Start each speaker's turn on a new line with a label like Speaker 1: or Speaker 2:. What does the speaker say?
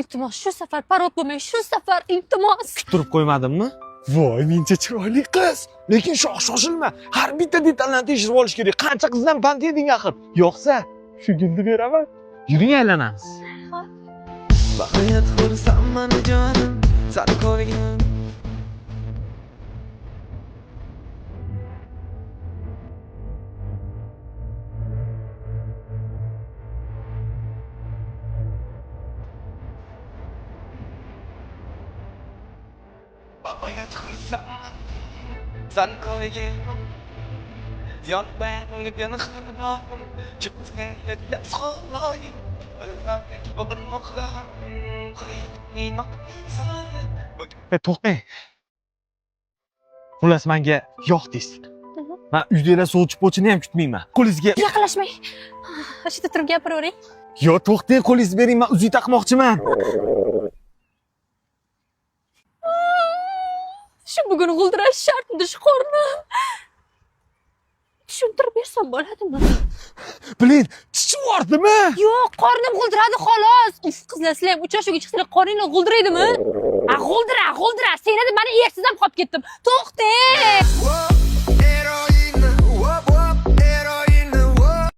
Speaker 1: Iltimos, shu safar parod bo'lmang, shu safar iltimos.
Speaker 2: Kuttirib qo'ymadimmi? Voy, mencha chiroyli qiz. Lekin shoshilma. Har bitta detalni tekshirib olish kerak. Qancha qizdan pand yeding axir? Yo'qsa, shu gulni beraman. Yuring aylanamiz.
Speaker 3: Bag'riyat xursam mani jonim, sani ko'rgin. Bag'riyat xursam sani ko'rgin. Yon ba'ngi yana xirnoim, chiqsa yetib xo'loy.
Speaker 2: To'xtang. Xullas menga yo'qdingiz. Men uydaglar sovchi pochini ham kutmayman. Qo'lingizga
Speaker 1: Yaqinlashmang. Ichida turib gapiravering.
Speaker 2: Yo, to'xtang, qo'lingizni bering, men uzi taqmoqchiman.
Speaker 1: Shu bugun g'ildirash shartmidi shu qorni? Tushuntirib bersam bo'ladimi?
Speaker 2: Bilin, chichvordimi?
Speaker 1: Yo'q, qornim g'ildiradi xolos. Uf, qizlar, sizlar ham uchrashuvga chiqsanglar qorninglar g'ildiraydimi? G'ildira. Senada meni ersiz ham qolib ketdim. To'xtang!